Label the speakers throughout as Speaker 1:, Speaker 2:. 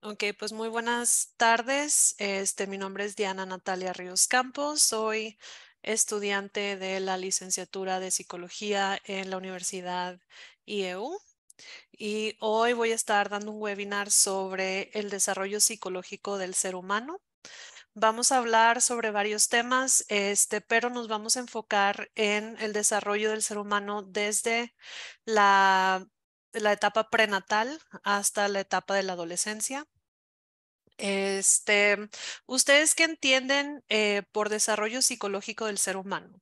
Speaker 1: Ok, pues muy buenas tardes. Mi nombre es Diana Natalia Ríos Campos. Soy estudiante de la licenciatura de Psicología en la Universidad IEU y hoy voy a estar dando un webinar sobre el desarrollo psicológico del ser humano. Vamos a hablar sobre varios temas, pero nos vamos a enfocar en el desarrollo del ser humano desde la, la etapa prenatal hasta la etapa de la adolescencia. Este, ¿Ustedes qué entienden por desarrollo psicológico del ser humano?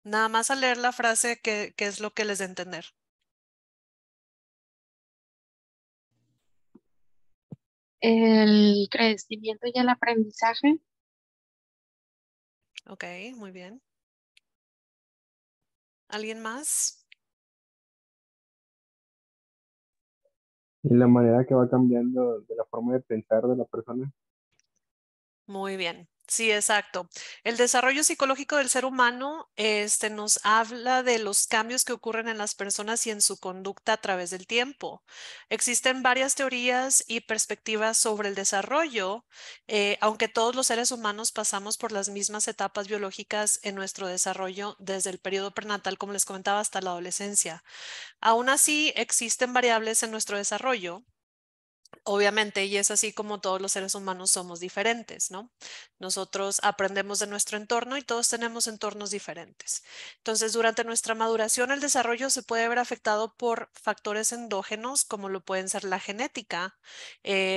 Speaker 1: Nada más al leer la frase, ¿qué es lo que les da a entender?
Speaker 2: El crecimiento y el aprendizaje.
Speaker 1: Ok, muy bien. ¿Alguien más?
Speaker 3: Y la manera que va cambiando de la forma de pensar de la persona.
Speaker 1: Muy bien. Sí, exacto. El desarrollo psicológico del ser humano, nos habla de los cambios que ocurren en las personas y en su conducta a través del tiempo. Existen varias teorías y perspectivas sobre el desarrollo, aunque todos los seres humanos pasamos por las mismas etapas biológicas en nuestro desarrollo desde el periodo prenatal, como les comentaba, hasta la adolescencia. Aún así, existen variables en nuestro desarrollo. Obviamente, y es así como todos los seres humanos somos diferentes, ¿no? Nosotros aprendemos de nuestro entorno y todos tenemos entornos diferentes. Entonces, durante nuestra maduración, el desarrollo se puede ver afectado por factores endógenos, como lo pueden ser la genética,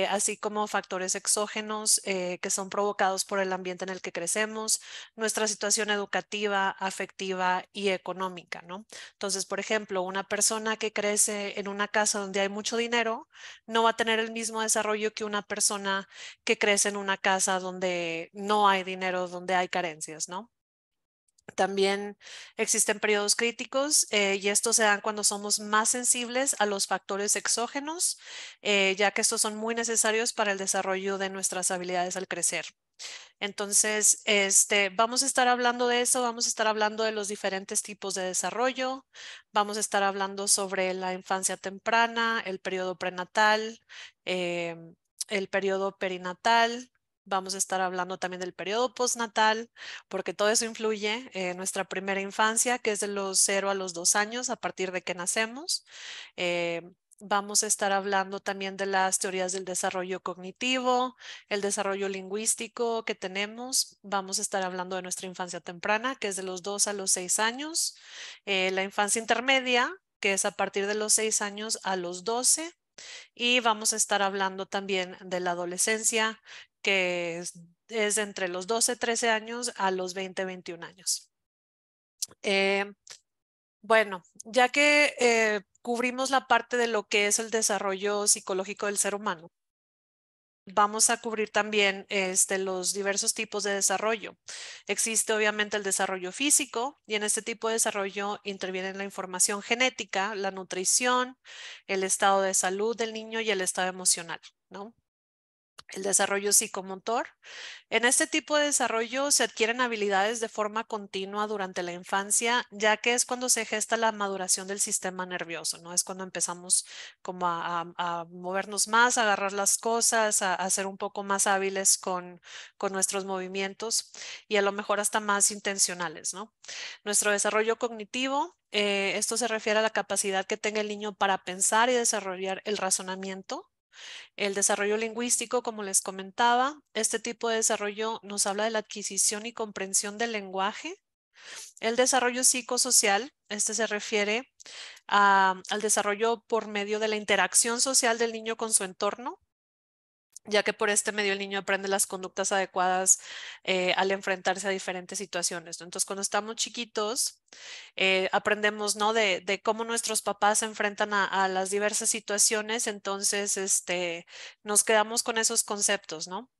Speaker 1: así como factores exógenos que son provocados por el ambiente en el que crecemos, nuestra situación educativa, afectiva y económica, ¿no? Entonces, por ejemplo, una persona que crece en una casa donde hay mucho dinero, no va a tener el mismo desarrollo que una persona que crece en una casa donde no hay dinero, donde hay carencias, ¿no? También existen periodos críticos y estos se dan cuando somos más sensibles a los factores exógenos, ya que estos son muy necesarios para el desarrollo de nuestras habilidades al crecer. Entonces, vamos a estar hablando de eso, vamos a estar hablando de los diferentes tipos de desarrollo, vamos a estar hablando sobre la infancia temprana, el periodo prenatal, eh, el periodo perinatal. Vamos a estar hablando también del periodo postnatal, porque todo eso influye en nuestra primera infancia, que es de los 0 a los 2 años, a partir de que nacemos. Eh, Vamos a estar hablando también de las teorías del desarrollo cognitivo, el desarrollo lingüístico que tenemos. Vamos a estar hablando de nuestra infancia temprana, que es de los 2 a los 6 años, la infancia intermedia, que es a partir de los 6 años a los 12, y vamos a estar hablando también de la adolescencia, que es entre los 12, 13 años a los 20, 21 años. Eh, bueno, ya que cubrimos la parte de lo que es el desarrollo psicológico del ser humano, vamos a cubrir también los diversos tipos de desarrollo. Existe obviamente el desarrollo físico y en este tipo de desarrollo interviene la información genética, la nutrición, el estado de salud del niño y el estado emocional, ¿no? El desarrollo psicomotor. En este tipo de desarrollo se adquieren habilidades de forma continua durante la infancia, ya que es cuando se gesta la maduración del sistema nervioso, ¿no? Es cuando empezamos como a movernos más, a agarrar las cosas, a ser un poco más hábiles con nuestros movimientos y a lo mejor hasta más intencionales, ¿no? Nuestro desarrollo cognitivo, esto se refiere a la capacidad que tenga el niño para pensar y desarrollar el razonamiento. El desarrollo lingüístico, como les comentaba, este tipo de desarrollo nos habla de la adquisición y comprensión del lenguaje. El desarrollo psicosocial, este se refiere al desarrollo por medio de la interacción social del niño con su entorno, ya que por este medio el niño aprende las conductas adecuadas al enfrentarse a diferentes situaciones, ¿no? Entonces, cuando estamos chiquitos, aprendemos, ¿no? De cómo nuestros papás se enfrentan a las diversas situaciones, entonces, nos quedamos con esos conceptos, ¿no?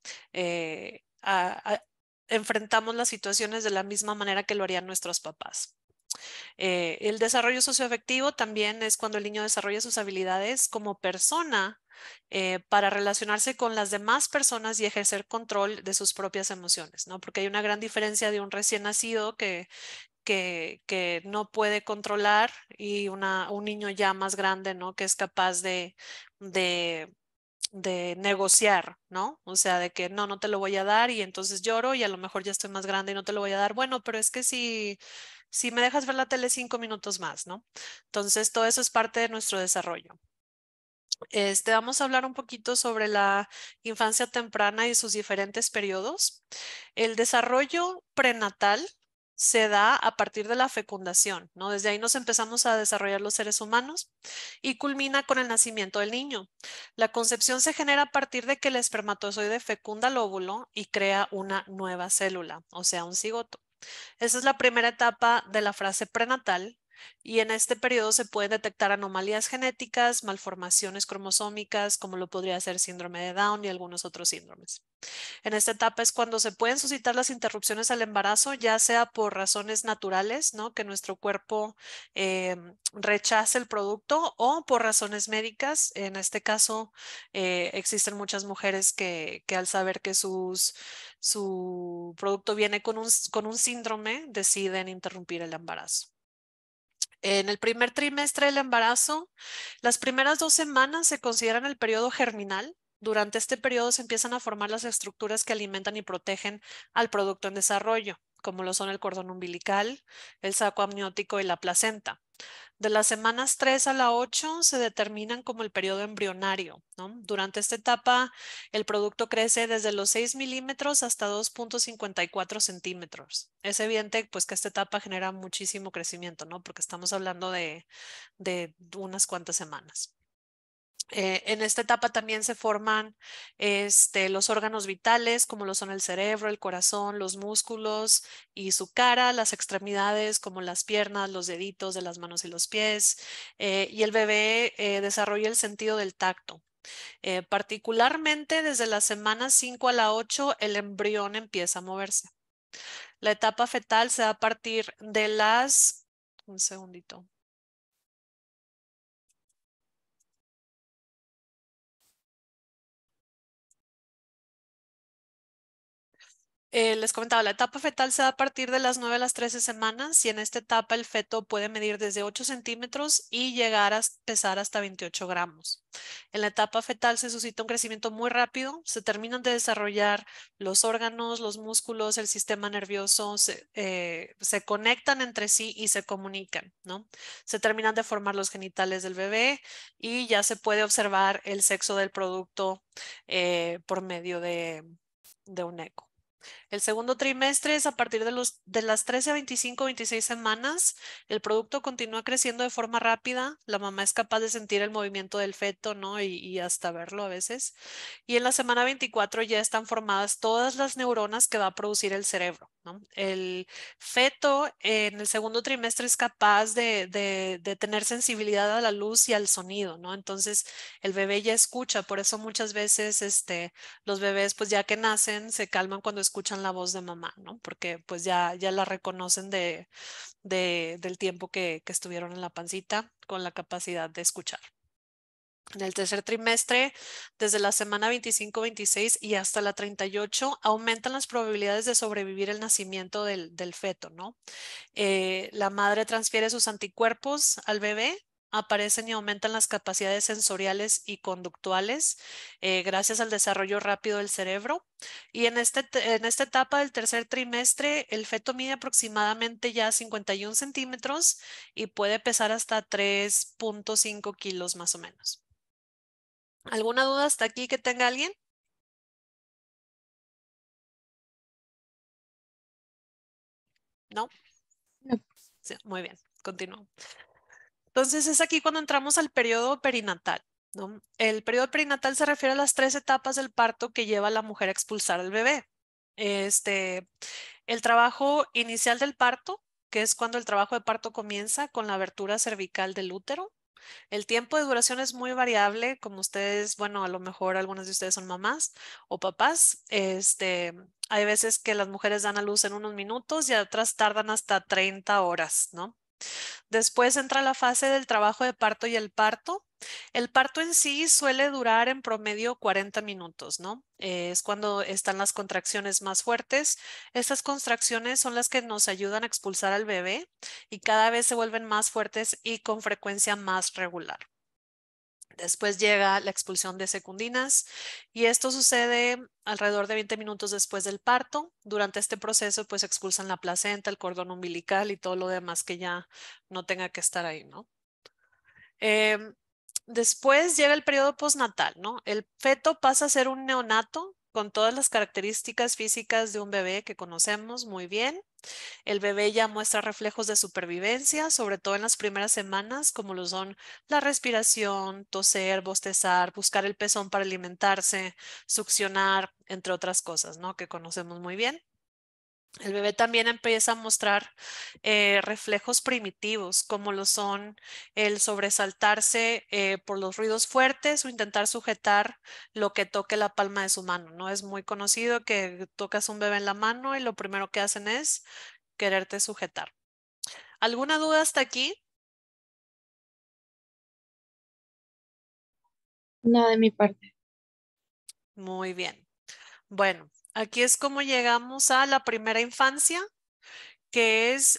Speaker 1: Enfrentamos las situaciones de la misma manera que lo harían nuestros papás. El desarrollo socioafectivo también es cuando el niño desarrolla sus habilidades como persona para relacionarse con las demás personas y ejercer control de sus propias emociones, ¿no? Porque hay una gran diferencia de un recién nacido que que no puede controlar y un niño ya más grande, ¿no? Que es capaz de, de negociar, ¿no? O sea, de que no te lo voy a dar y entonces lloro y a lo mejor ya estoy más grande y no te lo voy a dar. Bueno, pero es que si me dejas ver la tele 5 minutos más, ¿no? Entonces, todo eso es parte de nuestro desarrollo. Vamos a hablar un poquito sobre la infancia temprana y sus diferentes periodos. El desarrollo prenatal se da a partir de la fecundación, ¿no? Desde ahí nos empezamos a desarrollar los seres humanos y culmina con el nacimiento del niño. La concepción se genera a partir de que el espermatozoide fecunda el óvulo y crea una nueva célula, o sea, un cigoto. Esa es la primera etapa de la fase prenatal y en este periodo se pueden detectar anomalías genéticas, malformaciones cromosómicas, como lo podría ser síndrome de Down y algunos otros síndromes. En esta etapa es cuando se pueden suscitar las interrupciones al embarazo, ya sea por razones naturales, ¿no? Que nuestro cuerpo rechace el producto o por razones médicas. En este caso, existen muchas mujeres que al saber que su producto viene con un síndrome, deciden interrumpir el embarazo. En el primer trimestre del embarazo, las primeras 2 semanas se consideran el periodo germinal. Durante este periodo se empiezan a formar las estructuras que alimentan y protegen al producto en desarrollo, como lo son el cordón umbilical, el saco amniótico y la placenta. De las semanas 3 a la 8 se determinan como el periodo embrionario, ¿no? Durante esta etapa, el producto crece desde los 6 milímetros hasta 2,54 centímetros. Es evidente, pues, que esta etapa genera muchísimo crecimiento, ¿no? Porque estamos hablando de unas cuantas semanas. En esta etapa también se forman los órganos vitales, como lo son el cerebro, el corazón, los músculos y su cara, las extremidades, como las piernas, los deditos de las manos y los pies, y el bebé desarrolla el sentido del tacto. Particularmente desde la semana 5 a la 8, el embrión empieza a moverse. La etapa fetal se da a partir de las... Un segundito. Les comentaba, la etapa fetal se da a partir de las 9 a las 13 semanas y en esta etapa el feto puede medir desde 8 centímetros y llegar a pesar hasta 28 gramos. En la etapa fetal se suscita un crecimiento muy rápido, se terminan de desarrollar los órganos, los músculos, el sistema nervioso, se conectan entre sí y se comunican, ¿no? Se terminan de formar los genitales del bebé y ya se puede observar el sexo del producto por medio de un eco. El segundo trimestre es a partir de las 13 a 25 o 26 semanas. El producto continúa creciendo de forma rápida. La mamá es capaz de sentir el movimiento del feto, ¿no? Y hasta verlo a veces. Y en la semana 24 ya están formadas todas las neuronas que va a producir el cerebro, ¿no? El feto en el segundo trimestre es capaz de tener sensibilidad a la luz y al sonido, ¿no? Entonces el bebé ya escucha. Por eso muchas veces los bebés, pues ya que nacen, se calman cuando escuchan la voz de mamá, ¿no? Porque pues ya la reconocen del tiempo que estuvieron en la pancita con la capacidad de escuchar. En el tercer trimestre, desde la semana 25-26 y hasta la 38, aumentan las probabilidades de sobrevivir el nacimiento del feto, ¿no? La madre transfiere sus anticuerpos al bebé, aparecen y aumentan las capacidades sensoriales y conductuales gracias al desarrollo rápido del cerebro. Y en esta etapa del tercer trimestre, el feto mide aproximadamente ya 51 centímetros y puede pesar hasta 3,5 kilos más o menos. ¿Alguna duda hasta aquí que tenga alguien? ¿No?
Speaker 2: No.
Speaker 1: Sí, muy bien, continúo. Entonces es aquí cuando entramos al periodo perinatal, ¿no? El periodo perinatal se refiere a las 3 etapas del parto que lleva a la mujer a expulsar al bebé. El trabajo inicial del parto, que es cuando el trabajo de parto comienza con la abertura cervical del útero. El tiempo de duración es muy variable, como ustedes, bueno, a lo mejor algunas de ustedes son mamás o papás. Hay veces que las mujeres dan a luz en unos minutos y otras tardan hasta 30 horas, ¿no? Después entra la fase del trabajo de parto y el parto. El parto en sí suele durar en promedio 40 minutos, ¿no? Es cuando están las contracciones más fuertes. Estas contracciones son las que nos ayudan a expulsar al bebé y cada vez se vuelven más fuertes y con frecuencia más regular. Después llega la expulsión de secundinas y esto sucede alrededor de 20 minutos después del parto. Durante este proceso, pues expulsan la placenta, el cordón umbilical y todo lo demás que ya no tenga que estar ahí, ¿no? Em, Después llega el periodo postnatal, ¿no? El feto pasa a ser un neonato con todas las características físicas de un bebé que conocemos muy bien. El bebé ya muestra reflejos de supervivencia, sobre todo en las primeras semanas, como lo son la respiración, toser, bostezar, buscar el pezón para alimentarse, succionar, entre otras cosas, ¿no? Que conocemos muy bien. El bebé también empieza a mostrar reflejos primitivos, como lo son el sobresaltarse por los ruidos fuertes o intentar sujetar lo que toque la palma de su mano, ¿no? Es muy conocido que tocas un bebé en la mano y lo primero que hacen es quererte sujetar. ¿Alguna duda hasta aquí?
Speaker 2: No de mi parte.
Speaker 1: Muy bien. Bueno, aquí es como llegamos a la primera infancia, que es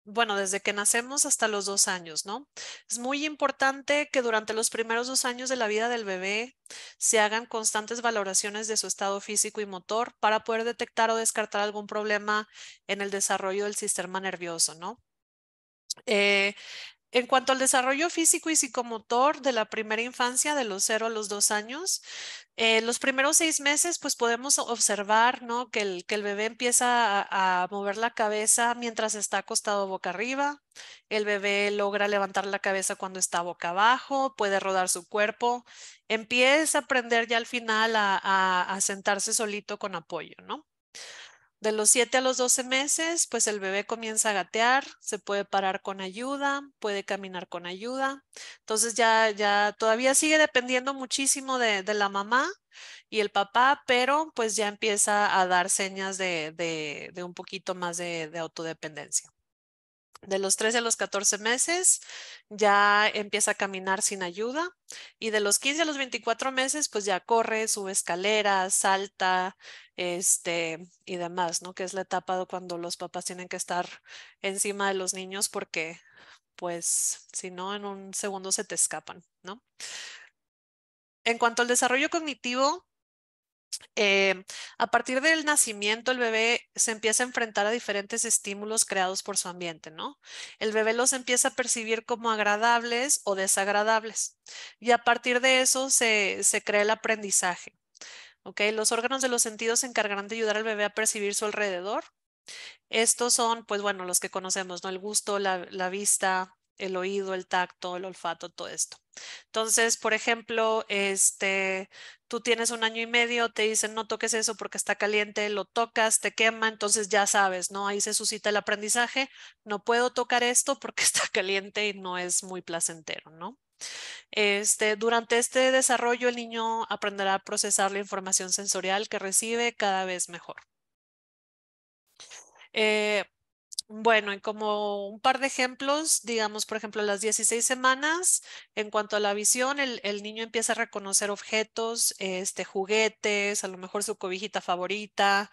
Speaker 1: bueno, desde que nacemos hasta los 2 años, ¿no? Es muy importante que durante los primeros 2 años de la vida del bebé se hagan constantes valoraciones de su estado físico y motor para poder detectar o descartar algún problema en el desarrollo del sistema nervioso, ¿no? Eh, En cuanto al desarrollo físico y psicomotor de la primera infancia, de los 0 a los 2 años, los primeros 6 meses, pues podemos observar, ¿no? Que el bebé empieza a mover la cabeza mientras está acostado boca arriba. El bebé logra levantar la cabeza cuando está boca abajo, puede rodar su cuerpo. Empieza a aprender ya al final a sentarse solito con apoyo, ¿no? De los 7 a los 12 meses, pues el bebé comienza a gatear, se puede parar con ayuda, puede caminar con ayuda. Entonces ya todavía sigue dependiendo muchísimo de la mamá y el papá, pero pues ya empieza a dar señas de un poquito más de autodependencia. De los 13 a los 14 meses ya empieza a caminar sin ayuda y de los 15 a los 24 meses pues ya corre, sube escaleras, salta, y demás, ¿no? Que es la etapa de cuando los papás tienen que estar encima de los niños porque pues si no en un segundo se te escapan, ¿no? En cuanto al desarrollo cognitivo, eh, a partir del nacimiento, el bebé se empieza a enfrentar a diferentes estímulos creados por su ambiente, ¿no? El bebé los empieza a percibir como agradables o desagradables y a partir de eso se crea el aprendizaje, ¿ok? Los órganos de los sentidos se encargarán de ayudar al bebé a percibir su alrededor. Estos son, pues bueno, los que conocemos, ¿no? El gusto, la vista, el oído, el tacto, el olfato, todo esto. Entonces, por ejemplo, tú tienes 1 año y medio, te dicen no toques eso porque está caliente, lo tocas, te quema, entonces ya sabes, ¿no? Ahí se suscita el aprendizaje. No puedo tocar esto porque está caliente y no es muy placentero, ¿no? Durante este desarrollo, el niño aprenderá a procesar la información sensorial que recibe cada vez mejor. Eh, Bueno, en como un par de ejemplos, digamos, por ejemplo, a las 16 semanas, en cuanto a la visión, el niño empieza a reconocer objetos, juguetes, a lo mejor su cobijita favorita,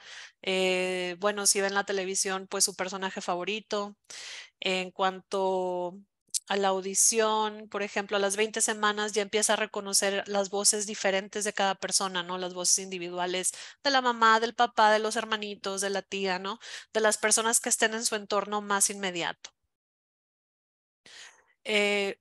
Speaker 1: bueno, si ve en la televisión, pues su personaje favorito. En cuanto a la audición, por ejemplo, a las 20 semanas ya empieza a reconocer las voces diferentes de cada persona, ¿no? Las voces individuales de la mamá, del papá, de los hermanitos, de la tía, ¿no? De las personas que estén en su entorno más inmediato.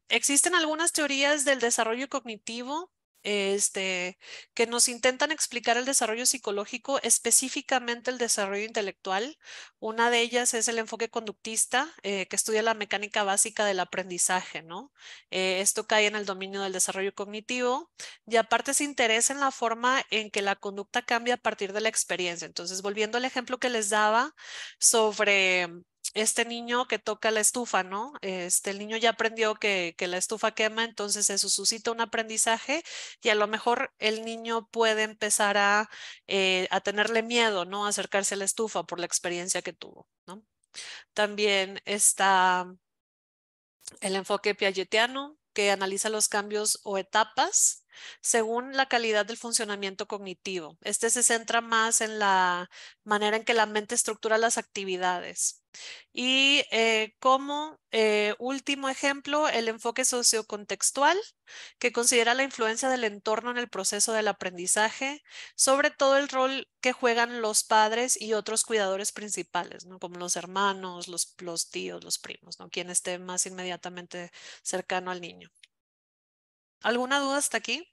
Speaker 1: Existen algunas teorías del desarrollo cognitivo, que nos intentan explicar el desarrollo psicológico, específicamente el desarrollo intelectual. Una de ellas es el enfoque conductista, que estudia la mecánica básica del aprendizaje, ¿no? Esto cae en el dominio del desarrollo cognitivo y aparte se interesa en la forma en que la conducta cambia a partir de la experiencia. Entonces, volviendo al ejemplo que les daba sobre este niño que toca la estufa, ¿no? El niño ya aprendió que la estufa quema, entonces eso suscita un aprendizaje y a lo mejor el niño puede empezar a tenerle miedo, ¿no? A acercarse a la estufa por la experiencia que tuvo, ¿no? También está el enfoque piagetiano, que analiza los cambios o etapas según la calidad del funcionamiento cognitivo. Este se centra más en la manera en que la mente estructura las actividades. Y como último ejemplo, el enfoque sociocontextual, que considera la influencia del entorno en el proceso del aprendizaje, sobre todo el rol que juegan los padres y otros cuidadores principales, ¿no? Como los hermanos, los tíos, los primos, ¿no? Quien esté más inmediatamente cercano al niño. ¿Alguna duda hasta aquí?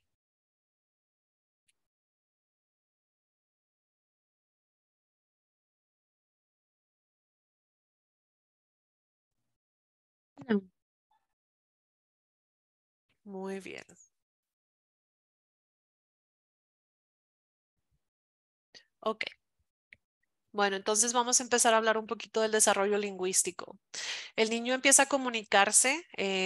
Speaker 2: No.
Speaker 1: Muy bien. Ok. Bueno, entonces vamos a empezar a hablar un poquito del desarrollo lingüístico. El niño empieza a comunicarse,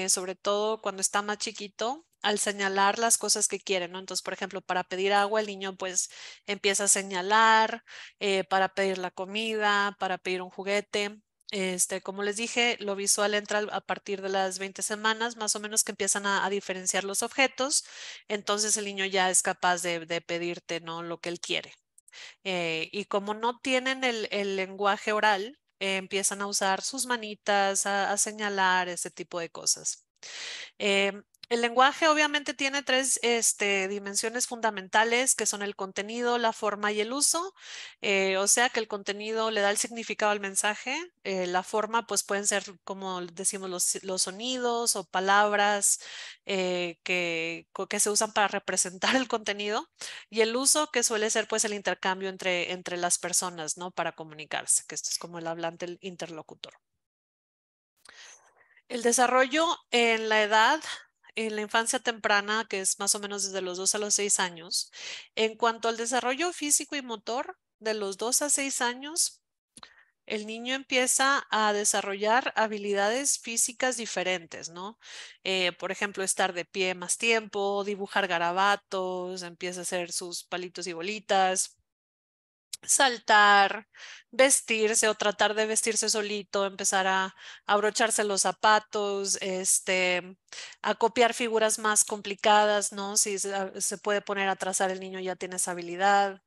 Speaker 1: sobre todo cuando está más chiquito, al señalar las cosas que quiere, ¿no? Entonces, por ejemplo, para pedir agua, el niño pues empieza a señalar, para pedir la comida, para pedir un juguete. Como les dije, lo visual entra a partir de las 20 semanas, más o menos que empiezan a diferenciar los objetos. Entonces el niño ya es capaz de pedirte, ¿no? Lo que él quiere. Y como no tienen el lenguaje oral, empiezan a usar sus manitas, a señalar ese tipo de cosas. El lenguaje obviamente tiene tres dimensiones fundamentales que son el contenido, la forma y el uso. O sea que el contenido le da el significado al mensaje. La forma pues pueden ser como decimos los sonidos o palabras que se usan para representar el contenido. Y el uso que suele ser pues el intercambio entre las personas, ¿no? Para comunicarse, que esto es como el hablante, el interlocutor. El desarrollo en la edad, en la infancia temprana, que es más o menos desde los 2 a los 6 años, en cuanto al desarrollo físico y motor, de los 2 a 6 años, el niño empieza a desarrollar habilidades físicas diferentes, ¿no? Por ejemplo, estar de pie más tiempo, dibujar garabatos, empieza a hacer sus palitos y bolitas, saltar, vestirse o tratar de vestirse solito, empezar a abrocharse los zapatos, a copiar figuras más complicadas, ¿no? Si se puede poner a trazar, el niño ya tiene esa habilidad.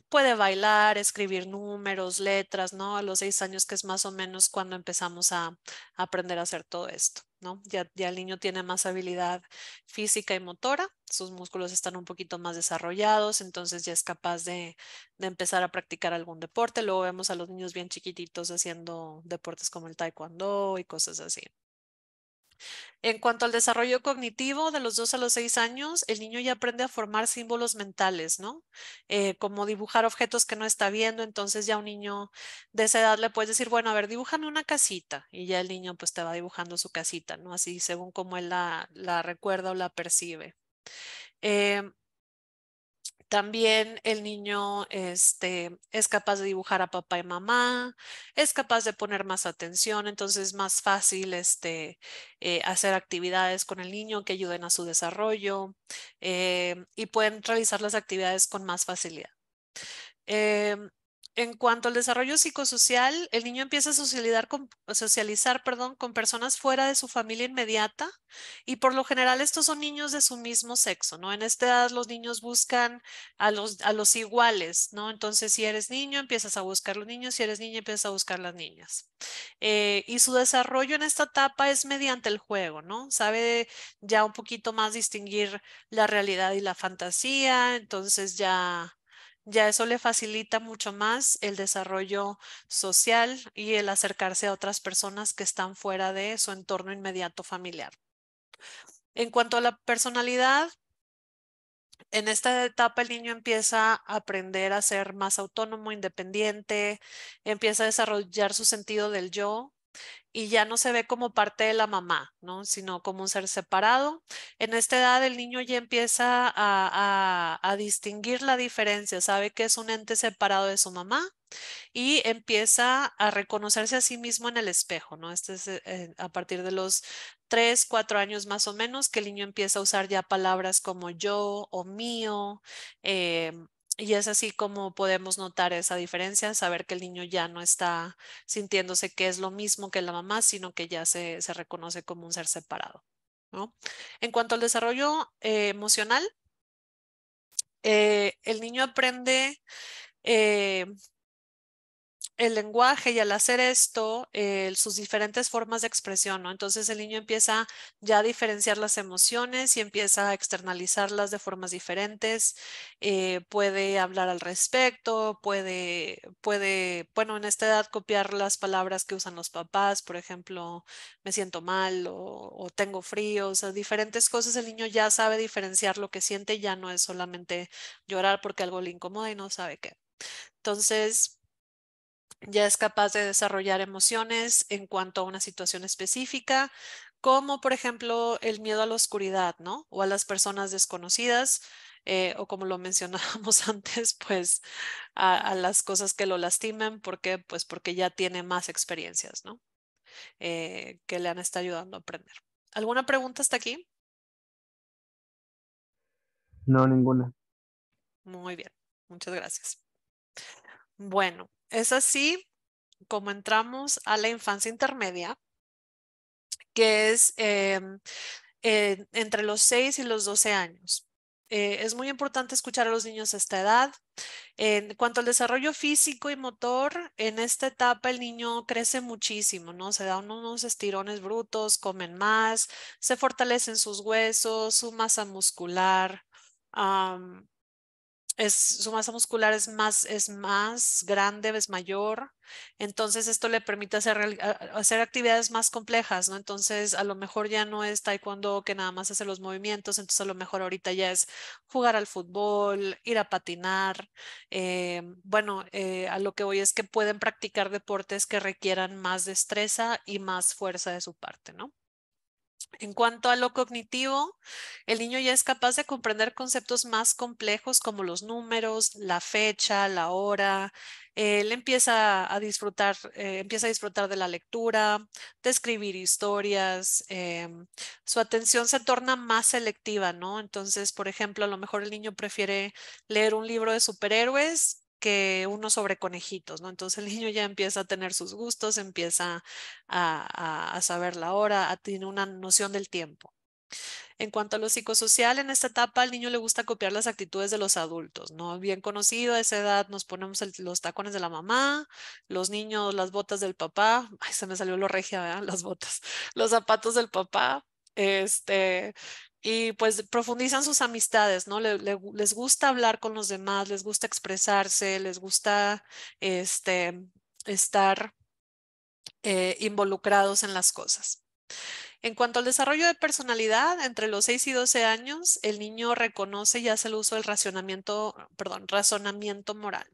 Speaker 1: Puede bailar, escribir números, letras, ¿no? A los 6 años, que es más o menos cuando empezamos a aprender a hacer todo esto, ¿no? Ya el niño tiene más habilidad física y motora, sus músculos están un poquito más desarrollados, entonces ya es capaz de empezar a practicar algún deporte. Luego vemos a los niños bien chiquititos haciendo deportes como el taekwondo y cosas así. En cuanto al desarrollo cognitivo, de los 2 a los 6 años, el niño ya aprende a formar símbolos mentales, ¿no? Como dibujar objetos que no está viendo. Entonces ya un niño de esa edad le puedes decir, bueno, a ver, dibújame una casita. Y ya el niño pues te va dibujando su casita, ¿no? Así según como él la recuerda o la percibe. Eh, También el niño es capaz de dibujar a papá y mamá, es capaz de poner más atención, entonces es más fácil hacer actividades con el niño que ayuden a su desarrollo, y pueden realizar las actividades con más facilidad. Em, en cuanto al desarrollo psicosocial, el niño empieza a socializar, perdón, con personas fuera de su familia inmediata, y por lo general estos son niños de su mismo sexo, ¿no? En esta edad los niños buscan a los iguales, ¿no? Entonces, si eres niño, empiezas a buscar los niños; si eres niña, empiezas a buscar las niñas. Y su desarrollo en esta etapa es mediante el juego, ¿no? Sabe ya un poquito más distinguir la realidad y la fantasía, entonces ya eso le facilita mucho más el desarrollo social y el acercarse a otras personas que están fuera de su entorno inmediato familiar. En cuanto a la personalidad, en esta etapa el niño empieza a aprender a ser más autónomo, independiente, empieza a desarrollar su sentido del yo, y ya no se ve como parte de la mamá, ¿no? Sino como un ser separado. En esta edad el niño ya empieza a distinguir la diferencia, sabe que es un ente separado de su mamá, y empieza a reconocerse a sí mismo en el espejo, ¿no? Este es a partir de los 3, 4 años más o menos, que el niño empieza a usar ya palabras como yo o mío, eh, Y es así como podemos notar esa diferencia, saber que el niño ya no está sintiéndose que es lo mismo que la mamá, sino que ya se reconoce como un ser separado, ¿no? En cuanto al desarrollo emocional, el niño aprende eh, el lenguaje y al hacer esto, sus diferentes formas de expresión, ¿no? Entonces el niño empieza ya a diferenciar las emociones y empieza a externalizarlas de formas diferentes, puede hablar al respecto, bueno, en esta edad copiar las palabras que usan los papás, por ejemplo, me siento mal o tengo frío, o sea, diferentes cosas, el niño ya sabe diferenciar lo que siente, ya no es solamente llorar porque algo le incomoda y no sabe qué. Entonces, ya es capaz de desarrollar emociones en cuanto a una situación específica, como por ejemplo el miedo a la oscuridad, ¿no? O a las personas desconocidas, o como lo mencionábamos antes, pues a las cosas que lo lastimen, ¿por qué? Pues porque ya tiene más experiencias, ¿no? Que le han estado ayudando a aprender. ¿Alguna pregunta hasta aquí?
Speaker 3: No, ninguna.
Speaker 1: Muy bien, muchas gracias. Bueno, es así como entramos a la infancia intermedia, que es entre los 6 y los 12 años. Es muy importante escuchar a los niños a esta edad. En cuanto al desarrollo físico y motor, en esta etapa el niño crece muchísimo, ¿no? Se da unos estirones brutos, comen más, se fortalecen sus huesos, su masa muscular. Su masa muscular es más grande, es mayor, entonces esto le permite hacer actividades más complejas, ¿no? Entonces a lo mejor ya no es taekwondo que nada más hace los movimientos, entonces a lo mejor ahorita ya es jugar al fútbol, ir a patinar, bueno, a lo que voy es que pueden practicar deportes que requieran más destreza y más fuerza de su parte, ¿no? En cuanto a lo cognitivo, el niño ya es capaz de comprender conceptos más complejos como los números, la fecha, la hora. Él empieza a disfrutar de la lectura, de escribir historias. Su atención se torna más selectiva, ¿no? Entonces, por ejemplo, a lo mejor el niño prefiere leer un libro de superhéroes que uno sobre conejitos, ¿no? Entonces el niño ya empieza a tener sus gustos, empieza a saber la hora, tiene una noción del tiempo. En cuanto a lo psicosocial, en esta etapa al niño le gusta copiar las actitudes de los adultos, ¿no? Bien conocido, a esa edad nos ponemos los tacones de la mamá, los niños las botas del papá, ay, se me salió lo regia, ¿verdad? Las botas, los zapatos del papá, este, y pues profundizan sus amistades, ¿no? Les gusta hablar con los demás, les gusta expresarse, les gusta, estar involucrados en las cosas. En cuanto al desarrollo de personalidad, entre los 6 y 12 años, el niño reconoce y hace el uso del razonamiento moral.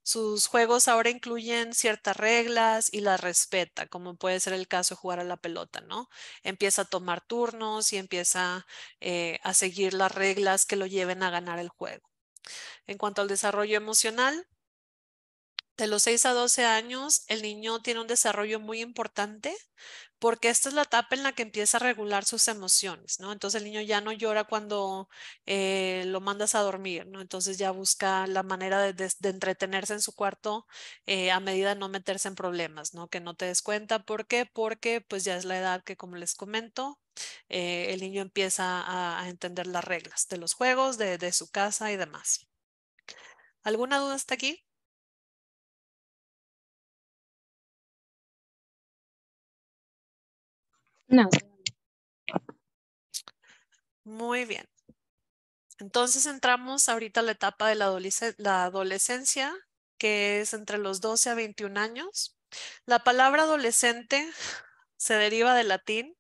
Speaker 1: Sus juegos ahora incluyen ciertas reglas y las respeta, como puede ser el caso de jugar a la pelota, ¿no? Empieza a tomar turnos y empieza a seguir las reglas que lo lleven a ganar el juego. En cuanto al desarrollo emocional, de los 6 a 12 años, el niño tiene un desarrollo muy importante porque esta es la etapa en la que empieza a regular sus emociones, ¿no? Entonces el niño ya no llora cuando lo mandas a dormir, ¿no? Entonces ya busca la manera de entretenerse en su cuarto a medida de no meterse en problemas, ¿no? Que no te des cuenta. ¿Por qué? Porque pues ya es la edad que, como les comento, el niño empieza a entender las reglas de los juegos, de su casa y demás. ¿Alguna duda hasta aquí?
Speaker 2: No,
Speaker 1: Muy bien. Entonces entramos ahorita a la etapa de la adolescencia, que es entre los 12 a 21 años. La palabra adolescente se deriva del latín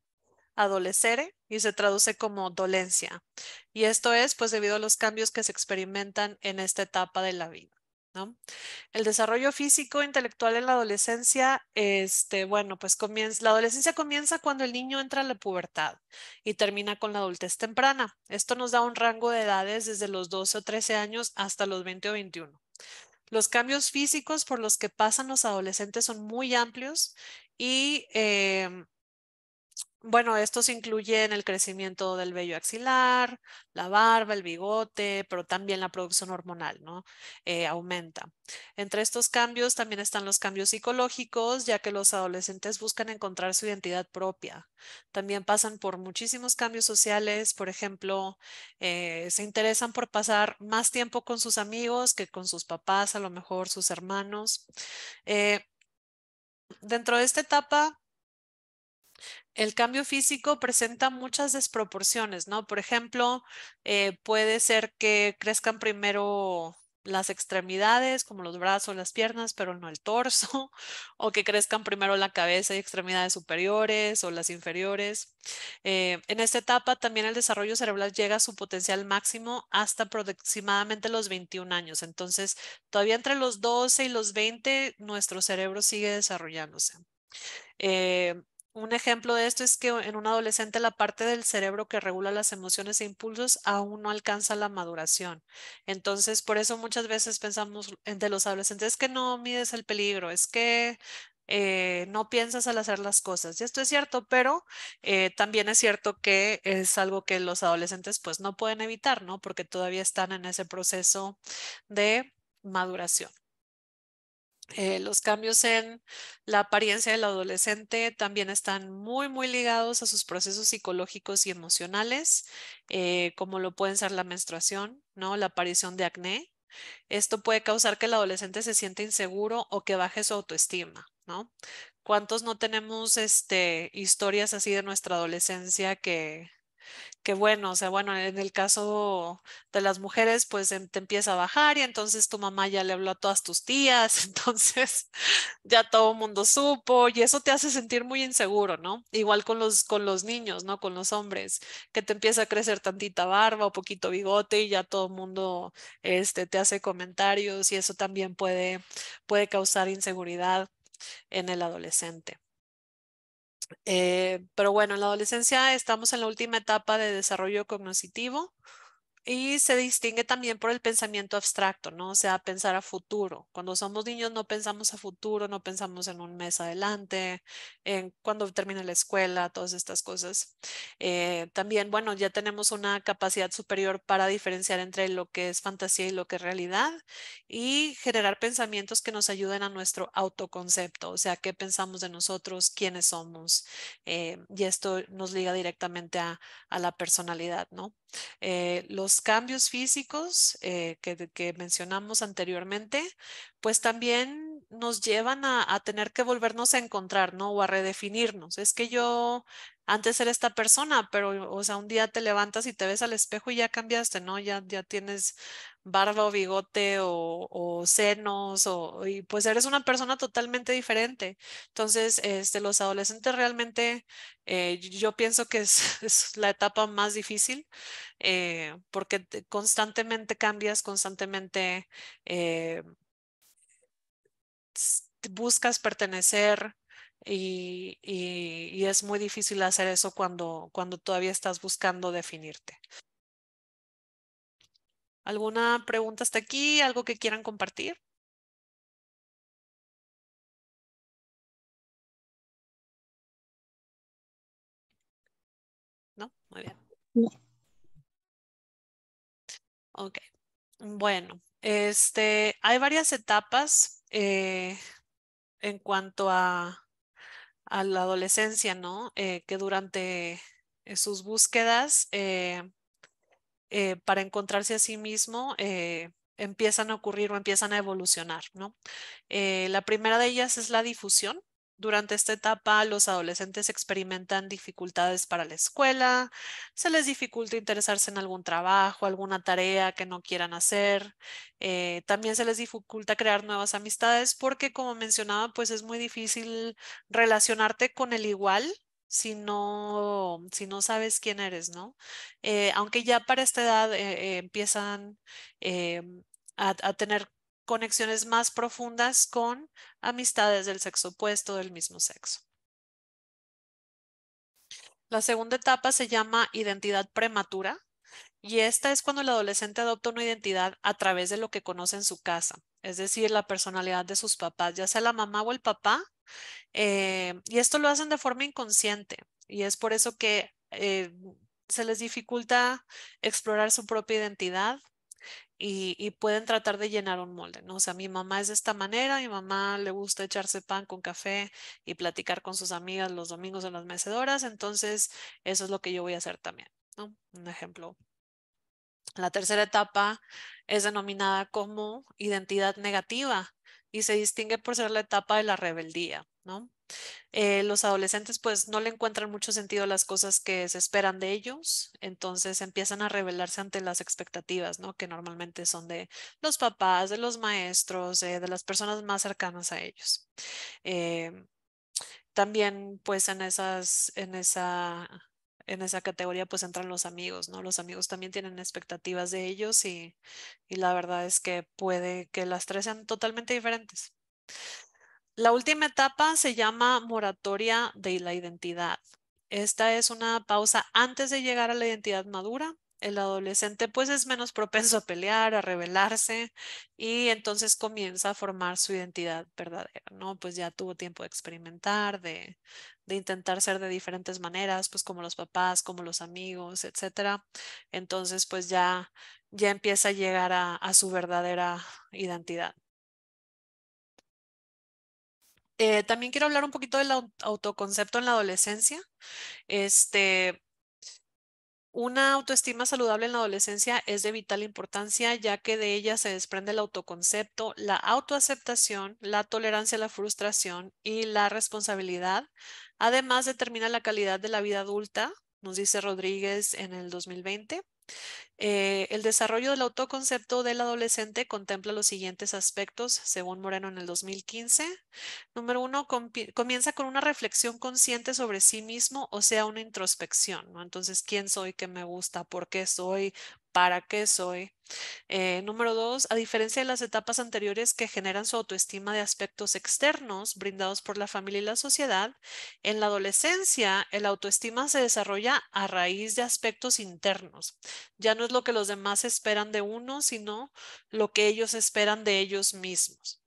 Speaker 1: adolescere y se traduce como dolencia. Y esto es pues debido a los cambios que se experimentan en esta etapa de la vida, ¿no? El desarrollo físico e intelectual en la adolescencia, bueno, pues la adolescencia comienza cuando el niño entra a la pubertad y termina con la adultez temprana. Esto nos da un rango de edades desde los 12 o 13 años hasta los 20 o 21. Los cambios físicos por los que pasan los adolescentes son muy amplios y Bueno, estos incluyen el crecimiento del vello axilar, la barba, el bigote, pero también la producción hormonal, ¿no? Aumenta. Entre estos cambios también están los cambios psicológicos, ya que los adolescentes buscan encontrar su identidad propia. También pasan por muchísimos cambios sociales, por ejemplo, se interesan por pasar más tiempo con sus amigos que con sus papás, a lo mejor sus hermanos. Eh, Dentro de esta etapa, el cambio físico presenta muchas desproporciones, ¿no? Por ejemplo, puede ser que crezcan primero las extremidades, como los brazos, las piernas, pero no el torso, o que crezcan primero la cabeza y extremidades superiores o las inferiores. En esta etapa también el desarrollo cerebral llega a su potencial máximo hasta aproximadamente los 21 años. Entonces, todavía entre los 12 y los 20, nuestro cerebro sigue desarrollándose. Eh, un ejemplo de esto es que en un adolescente la parte del cerebro que regula las emociones e impulsos aún no alcanza la maduración. Entonces, por eso muchas veces pensamos de los adolescentes que no mides el peligro, es que no piensas al hacer las cosas. Y esto es cierto, pero también es cierto que es algo que los adolescentes pues no pueden evitar, ¿no? Porque todavía están en ese proceso de maduración. Los cambios en la apariencia del adolescente también están muy ligados a sus procesos psicológicos y emocionales, como lo pueden ser la menstruación, ¿no? La aparición de acné. Esto puede causar que el adolescente se sienta inseguro o que baje su autoestima, ¿no? ¿Cuántos no tenemos historias así de nuestra adolescencia que bueno, o sea, bueno, en el caso de las mujeres, pues te empieza a bajar y entonces tu mamá ya le habló a todas tus tías, entonces ya todo el mundo supo y eso te hace sentir muy inseguro, ¿no? Igual con los niños, ¿no? Con los hombres, que te empieza a crecer tantita barba o poquito bigote y ya todo el mundo te hace comentarios y eso también puede causar inseguridad en el adolescente. Pero bueno, en la adolescencia estamos en la última etapa de desarrollo cognitivo y se distingue también por el pensamiento abstracto, ¿no? O sea, pensar a futuro. Cuando somos niños no pensamos a futuro, no pensamos en un mes adelante, en cuando termine la escuela, todas estas cosas. También, bueno, ya tenemos una capacidad superior para diferenciar entre lo que es fantasía y lo que es realidad y generar pensamientos que nos ayuden a nuestro autoconcepto, o sea, qué pensamos de nosotros, quiénes somos. Y esto nos liga directamente a la personalidad, ¿no? Los cambios físicos que mencionamos anteriormente, pues también nos llevan a tener que volvernos a encontrar, ¿no? O a redefinirnos. Es que yo antes era esta persona, pero, o sea, un día te levantas y te ves al espejo y ya cambiaste, ¿no? Ya tienes barba o bigote o senos y pues eres una persona totalmente diferente. Entonces, los adolescentes realmente, yo pienso que es, es la etapa más difícil porque constantemente cambias, constantemente eh, buscas pertenecer y es muy difícil hacer eso cuando todavía estás buscando definirte. ¿Alguna pregunta hasta aquí? ¿Algo que quieran compartir? ¿No? Muy bien. Ok. Bueno, hay varias etapas en cuanto a la adolescencia, ¿no? Que durante sus búsquedas para encontrarse a sí mismo empiezan a ocurrir o empiezan a evolucionar, ¿no? La primera de ellas es la difusión. Durante esta etapa, los adolescentes experimentan dificultades para la escuela, se les dificulta interesarse en algún trabajo, alguna tarea que no quieran hacer. También se les dificulta crear nuevas amistades porque, como mencionaba, pues es muy difícil relacionarte con el igual si no sabes quién eres, ¿no? Aunque ya para esta edad empiezan eh, a tener conexiones más profundas con amistades del sexo opuesto, del mismo sexo. La segunda etapa se llama identidad prematura y esta es cuando el adolescente adopta una identidad a través de lo que conoce en su casa, es decir, la personalidad de sus papás, ya sea la mamá o el papá Y esto lo hacen de forma inconsciente y es por eso que se les dificulta explorar su propia identidad y pueden tratar de llenar un molde, ¿no? O sea, mi mamá es de esta manera, mi mamá le gusta echarse pan con café y platicar con sus amigas los domingos en las mecedoras, entonces eso es lo que yo voy a hacer también, ¿no? Un ejemplo. La tercera etapa es denominada como identidad negativa y se distingue por ser la etapa de la rebeldía, ¿no? Los adolescentes pues no le encuentran mucho sentido a las cosas que se esperan de ellos, entonces empiezan a rebelarse ante las expectativas, ¿no? Que normalmente son de los papás, de los maestros, de las personas más cercanas a ellos. Eh, También pues en esa categoría pues entran los amigos, ¿no? Los amigos también tienen expectativas de ellos y la verdad es que puede que las tres sean totalmente diferentes. La última etapa se llama moratoria de la identidad. Esta es una pausa antes de llegar a la identidad madura. El adolescente pues es menos propenso a pelear, a rebelarse y entonces comienza a formar su identidad verdadera, ¿no? Pues ya tuvo tiempo de experimentar, de intentar ser de diferentes maneras, pues como los papás, como los amigos, etcétera. Entonces pues ya empieza a llegar a su verdadera identidad. También quiero hablar un poquito del autoconcepto en la adolescencia. Este, una autoestima saludable en la adolescencia es de vital importancia, ya que de ella se desprende el autoconcepto, la autoaceptación, la tolerancia a la frustración y la responsabilidad. Además, determina la calidad de la vida adulta, nos dice Rodríguez en el 2020. El desarrollo del autoconcepto del adolescente contempla los siguientes aspectos, según Moreno en el 2015. Número uno, comienza con una reflexión consciente sobre sí mismo, o sea, una introspección, ¿no? Entonces, ¿quién soy? ¿Qué me gusta? ¿Por qué soy? ¿Para qué soy? Número dos, a diferencia de las etapas anteriores que generan su autoestima de aspectos externos brindados por la familia y la sociedad, en la adolescencia el autoestima se desarrolla a raíz de aspectos internos. Ya no es lo que los demás esperan de uno, sino lo que ellos esperan de ellos mismos.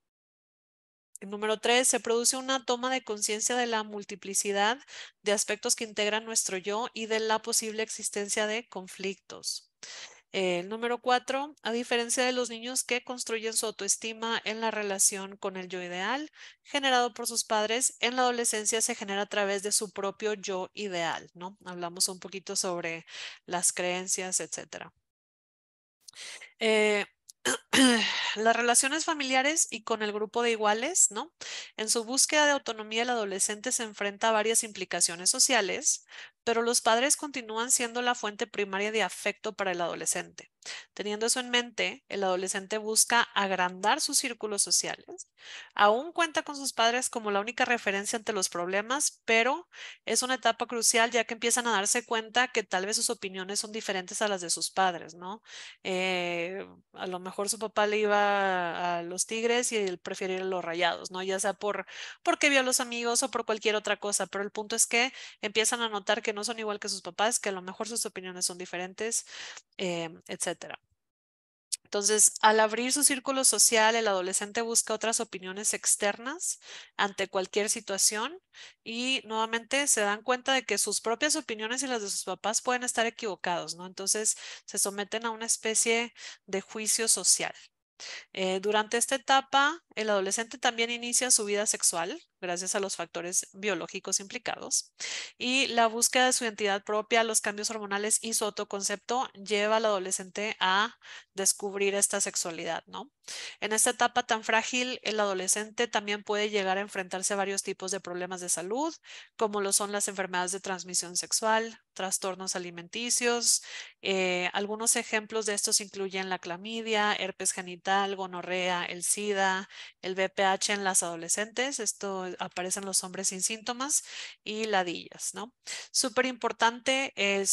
Speaker 1: Número tres, se produce una toma de conciencia de la multiplicidad de aspectos que integran nuestro yo y de la posible existencia de conflictos. Número cuatro, a diferencia de los niños que construyen su autoestima en la relación con el yo ideal generado por sus padres, en la adolescencia se genera a través de su propio yo ideal, ¿no? Hablamos un poquito sobre las creencias, etcétera. Eh, las relaciones familiares y con el grupo de iguales, ¿no? En su búsqueda de autonomía, el adolescente se enfrenta a varias implicaciones sociales, pero los padres continúan siendo la fuente primaria de afecto para el adolescente. Teniendo eso en mente, el adolescente busca agrandar sus círculos sociales. Aún cuenta con sus padres como la única referencia ante los problemas, pero es una etapa crucial ya que empiezan a darse cuenta que tal vez sus opiniones son diferentes a las de sus padres, ¿no? A lo mejor su papá le iba a los Tigres y él prefiere ir a los Rayados, ¿no? Ya sea porque vio a los amigos o por cualquier otra cosa, pero el punto es que empiezan a notar que no son igual que sus papás, que a lo mejor sus opiniones son diferentes, etcétera. Entonces, al abrir su círculo social, el adolescente busca otras opiniones externas ante cualquier situación y nuevamente se dan cuenta de que sus propias opiniones y las de sus papás pueden estar equivocados, ¿no? Entonces, se someten a una especie de juicio social. Durante esta etapa, el adolescente también inicia su vida sexual gracias a los factores biológicos implicados y la búsqueda de su identidad propia, los cambios hormonales y su autoconcepto lleva al adolescente a descubrir esta sexualidad, ¿no? En esta etapa tan frágil, el adolescente también puede llegar a enfrentarse a varios tipos de problemas de salud, como lo son las enfermedades de transmisión sexual, trastornos alimenticios. Algunos ejemplos de estos incluyen la clamidia, herpes genital, gonorrea, el SIDA, el VPH en las adolescentes. Esto aparece en los hombres sin síntomas y ladillas, ¿no? Súper importante eh,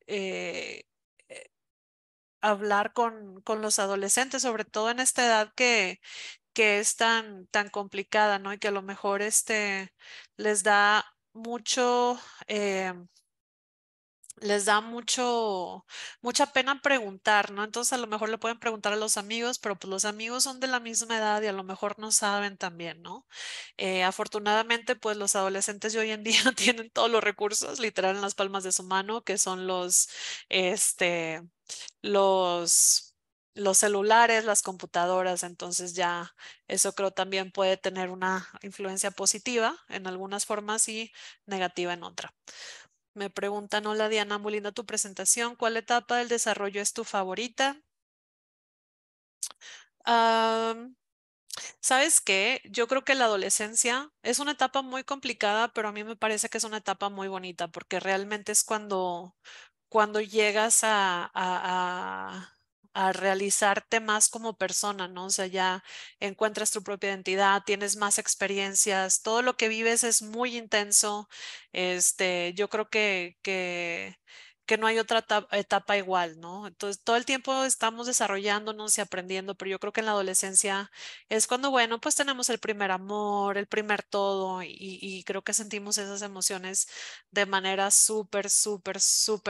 Speaker 1: eh, hablar con los adolescentes, sobre todo en esta edad que es tan complicada, ¿no? Y que a lo mejor les da mucho, les da mucha pena preguntar, ¿no? Entonces a lo mejor le pueden preguntar a los amigos, pero pues los amigos son de la misma edad y a lo mejor no saben también, ¿no? Afortunadamente, pues los adolescentes de hoy en día tienen todos los recursos literal en las palmas de su mano, que son este, los, los celulares, las computadoras, entonces ya eso creo también puede tener una influencia positiva en algunas formas y negativa en otra. Me preguntan, hola Diana, muy linda tu presentación. ¿Cuál etapa del desarrollo es tu favorita? Am, ¿Sabes qué? Yo creo que la adolescencia es una etapa muy complicada, pero a mí me parece que es una etapa muy bonita porque realmente es cuando llegas a realizarte más como persona, ¿no? O sea, ya encuentras tu propia identidad, tienes más experiencias, todo lo que vives es muy intenso. Yo creo que no hay otra etapa igual, ¿no? Entonces, todo el tiempo estamos desarrollándonos y aprendiendo, pero yo creo que en la adolescencia es cuando, bueno, pues tenemos el primer amor, el primer todo, y creo que sentimos esas emociones de manera súper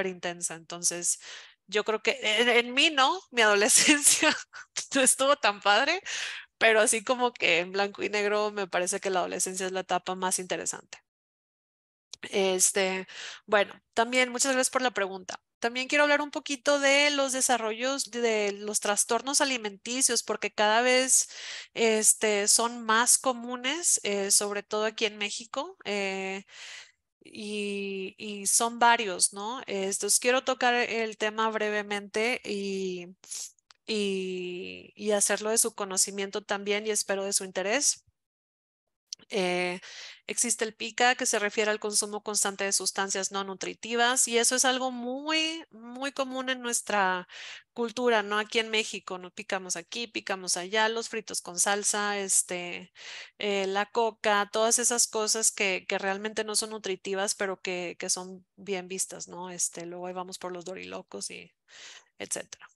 Speaker 1: intensa. Entonces, yo creo que en mí no, mi adolescencia no estuvo tan padre, pero así como que en blanco y negro me parece que la adolescencia es la etapa más interesante. Bueno, también muchas gracias por la pregunta. También quiero hablar un poquito de los desarrollos de los trastornos alimenticios, porque cada vez son más comunes, sobre todo aquí en México. Y son varios, ¿no? Estos quiero tocar el tema brevemente y hacerlo de su conocimiento también y espero de su interés. Eh, Existe el PICA, que se refiere al consumo constante de sustancias no nutritivas, y eso es algo muy común en nuestra cultura, ¿no? Aquí en México, no picamos aquí, picamos allá, los fritos con salsa, la coca, todas esas cosas que realmente no son nutritivas, pero que son bien vistas, ¿no? Luego ahí vamos por los dorilocos y etcétera.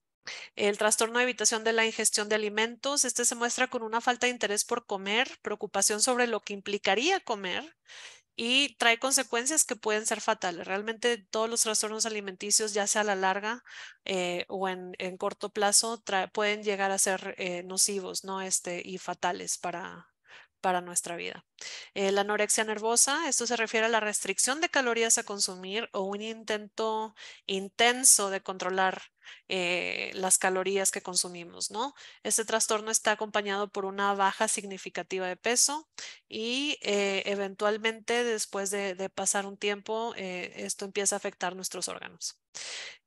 Speaker 1: El trastorno de evitación de la ingestión de alimentos, este se muestra con una falta de interés por comer, preocupación sobre lo que implicaría comer y trae consecuencias que pueden ser fatales. Realmente todos los trastornos alimenticios, ya sea a la larga o en corto plazo, pueden llegar a ser nocivos, ¿no? Y fatales para nuestra vida. La anorexia nervosa, esto se refiere a la restricción de calorías a consumir o un intento intenso de controlar las calorías que consumimos, ¿no? Este trastorno está acompañado por una baja significativa de peso y eventualmente después de pasar un tiempo, esto empieza a afectar nuestros órganos.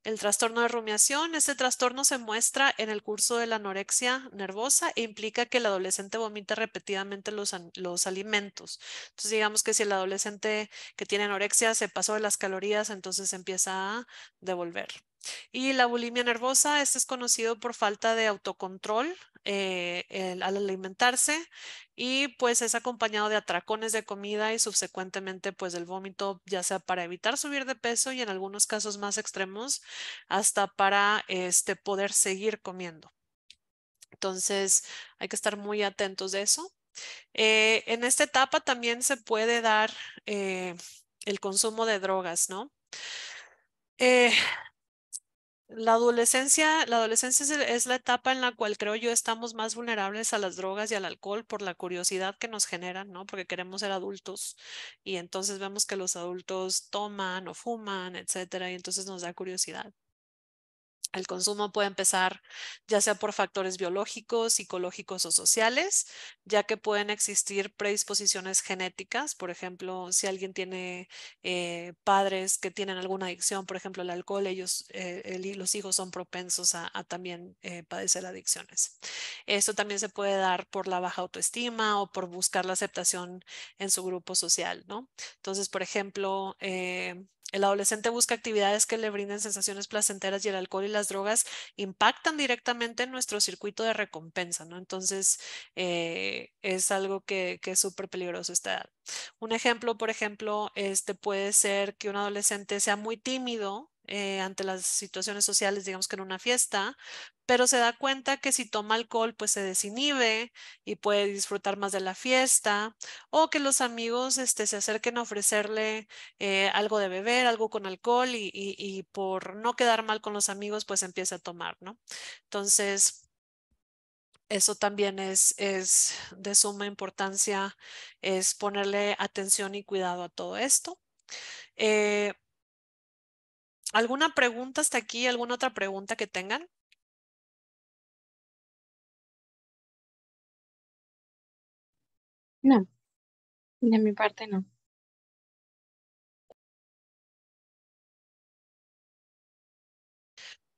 Speaker 1: El trastorno de rumiación, este trastorno se muestra en el curso de la anorexia nervosa e implica que el adolescente vomita repetidamente los alimentos. Entonces, digamos que si el adolescente que tiene anorexia se pasó de las calorías, entonces empieza a devolver. Y la bulimia nervosa, este es conocido por falta de autocontrol al alimentarse y pues es acompañado de atracones de comida y subsecuentemente pues del vómito, ya sea para evitar subir de peso y en algunos casos más extremos hasta para poder seguir comiendo. Entonces hay que estar muy atentos de eso. En esta etapa también se puede dar el consumo de drogas, ¿no? Eh, la adolescencia es la etapa en la cual creo yo estamos más vulnerables a las drogas y al alcohol por la curiosidad que nos generan, ¿no? Porque queremos ser adultos y entonces vemos que los adultos toman o fuman, etcétera, y entonces nos da curiosidad. El consumo puede empezar ya sea por factores biológicos, psicológicos o sociales, ya que pueden existir predisposiciones genéticas. Por ejemplo, si alguien tiene padres que tienen alguna adicción, por ejemplo, el alcohol, los hijos son propensos a también padecer adicciones. Esto también se puede dar por la baja autoestima o por buscar la aceptación en su grupo social, ¿no? Entonces, por ejemplo, el adolescente busca actividades que le brinden sensaciones placenteras y el alcohol y las drogas impactan directamente en nuestro circuito de recompensa, ¿no? Entonces, es algo que es súper peligroso esta edad. Un ejemplo, por ejemplo, puede ser que un adolescente sea muy tímido ante las situaciones sociales, digamos que en una fiesta, pero se da cuenta que si toma alcohol, pues se desinhibe y puede disfrutar más de la fiesta, o que los amigos se acerquen a ofrecerle algo de beber, algo con alcohol y por no quedar mal con los amigos, pues empieza a tomar, ¿no? Entonces, eso también es de suma importancia, es ponerle atención y cuidado a todo esto. Eh, ¿Alguna pregunta hasta aquí? ¿Alguna otra pregunta que tengan?
Speaker 2: No, de mi parte no.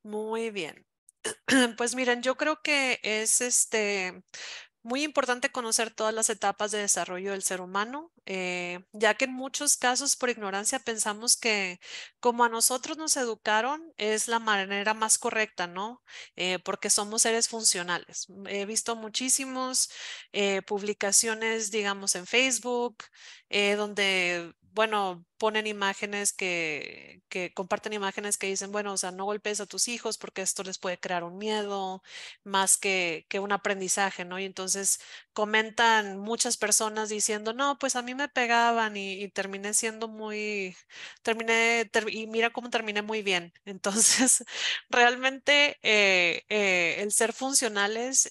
Speaker 1: Muy bien. Pues miren, yo creo que es muy importante conocer todas las etapas de desarrollo del ser humano, ya que en muchos casos por ignorancia pensamos que como a nosotros nos educaron es la manera más correcta, ¿no? Porque somos seres funcionales. He visto muchísimos publicaciones, digamos, en Facebook, donde, bueno, ponen imágenes que comparten imágenes que dicen, bueno, o sea, no golpes a tus hijos porque esto les puede crear un miedo más que un aprendizaje, ¿no? Y entonces comentan muchas personas diciendo, no, pues a mí me pegaban y terminé siendo muy, y mira cómo terminé muy bien. Entonces, realmente el ser funcionales,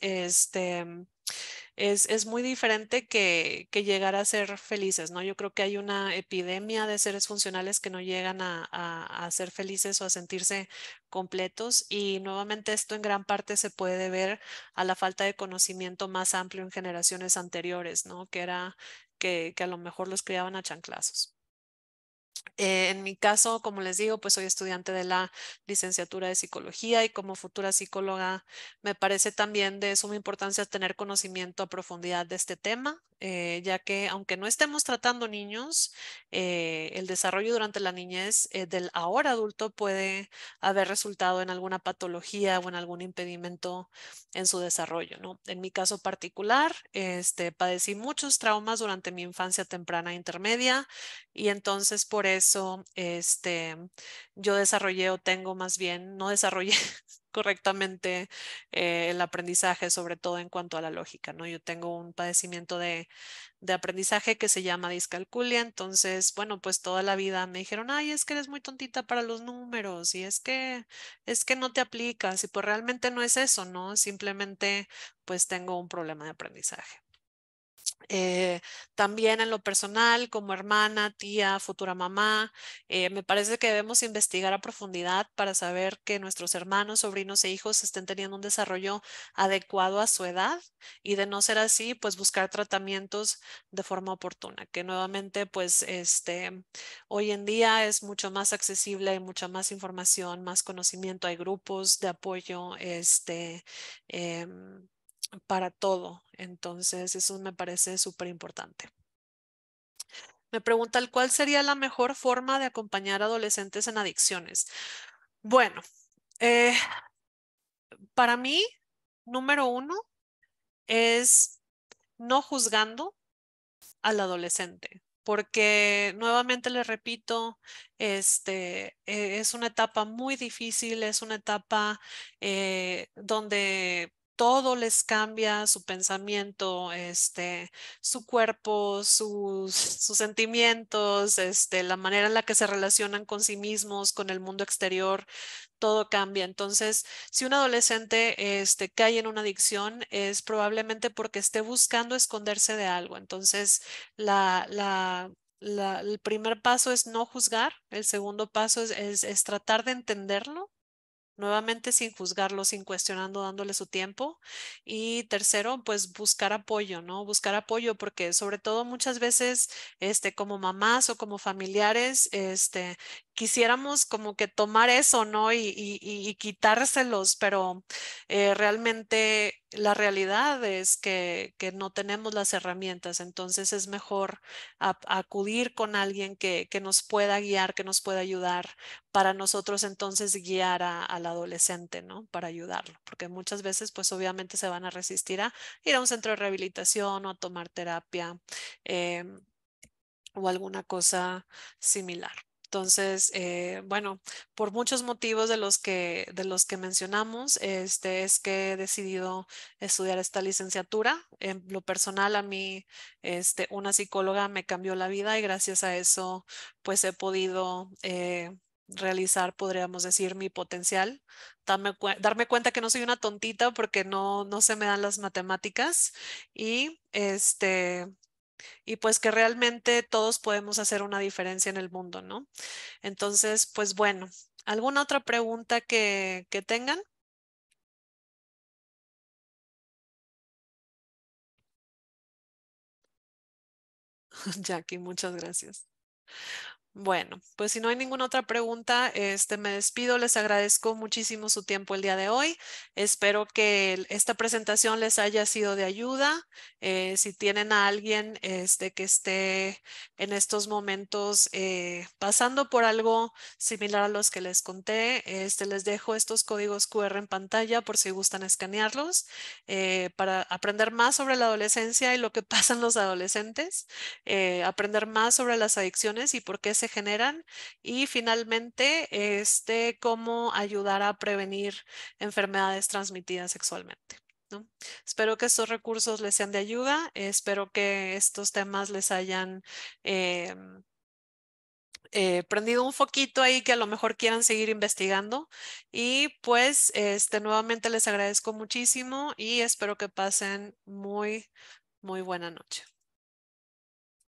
Speaker 1: es muy diferente que llegar a ser felices, ¿no? Yo creo que hay una epidemia de seres funcionales que no llegan a ser felices o a sentirse completos y nuevamente esto en gran parte se puede deber a la falta de conocimiento más amplio en generaciones anteriores, ¿no? Que era que a lo mejor los criaban a chanclazos. En mi caso, como les digo, pues soy estudiante de la licenciatura de psicología y como futura psicóloga me parece también de suma importancia tener conocimiento a profundidad de este tema, ya que aunque no estemos tratando niños, el desarrollo durante la niñez del ahora adulto puede haber resultado en alguna patología o en algún impedimento en su desarrollo, ¿no? En mi caso particular, padecí muchos traumas durante mi infancia temprana e intermedia y entonces por eso, yo desarrollé o tengo más bien, no desarrollé correctamente el aprendizaje, sobre todo en cuanto a la lógica, ¿no? Yo tengo un padecimiento de aprendizaje que se llama discalculia, entonces, bueno, pues toda la vida me dijeron, ay, es que eres muy tontita para los números y es que no te aplicas y pues realmente no es eso, ¿no? Simplemente pues tengo un problema de aprendizaje. Eh, También en lo personal, como hermana, tía, futura mamá, me parece que debemos investigar a profundidad para saber que nuestros hermanos, sobrinos e hijos estén teniendo un desarrollo adecuado a su edad y de no ser así, pues buscar tratamientos de forma oportuna, que nuevamente, pues, hoy en día es mucho más accesible, hay mucha más información, más conocimiento, hay grupos de apoyo, em, para todo. Entonces, eso me parece súper importante. Me pregunta, ¿cuál sería la mejor forma de acompañar a adolescentes en adicciones? Bueno, eh, para mí, número uno es no juzgando al adolescente, porque nuevamente le repito, es una etapa muy difícil, es una etapa donde todo les cambia, su pensamiento, su cuerpo, sus sentimientos, la manera en la que se relacionan con sí mismos, con el mundo exterior, todo cambia. Entonces, si un adolescente cae en una adicción, es probablemente porque esté buscando esconderse de algo. Entonces, el primer paso es no juzgar, el segundo paso es tratar de entenderlo. Nuevamente sin juzgarlo, sin cuestionando, dándole su tiempo. Y tercero, pues buscar apoyo, ¿no? Buscar apoyo porque sobre todo muchas veces, como mamás o como familiares, quisiéramos como que tomar eso, ¿no? Y quitárselos, pero realmente la realidad es que no tenemos las herramientas, entonces es mejor acudir con alguien que nos pueda guiar, que nos pueda ayudar para nosotros entonces guiar al adolescente, ¿no? Para ayudarlo, porque muchas veces pues obviamente se van a resistir a ir a un centro de rehabilitación o a tomar terapia em, o alguna cosa similar. Entonces, bueno, por muchos motivos de los que mencionamos, es que he decidido estudiar esta licenciatura. En lo personal, a mí, una psicóloga me cambió la vida y gracias a eso, pues he podido realizar, podríamos decir, mi potencial. Darme cuenta que no soy una tontita porque no se me dan las matemáticas y y pues que realmente todos podemos hacer una diferencia en el mundo, ¿no? Entonces, pues bueno, ¿alguna otra pregunta que tengan? Jackie, muchas gracias. Bueno, pues si no hay ninguna otra pregunta, me despido. Les agradezco muchísimo su tiempo el día de hoy. Espero que esta presentación les haya sido de ayuda. Si tienen a alguien que esté en estos momentos pasando por algo similar a los que les conté, les dejo estos códigos QR en pantalla por si gustan escanearlos para aprender más sobre la adolescencia y lo que pasan los adolescentes, aprender más sobre las adicciones y por qué se generan y finalmente cómo ayudar a prevenir enfermedades transmitidas sexualmente, ¿no? Espero que estos recursos les sean de ayuda, espero que estos temas les hayan eh, prendido un foquito ahí que a lo mejor quieran seguir investigando y pues nuevamente les agradezco muchísimo y espero que pasen muy buena noche.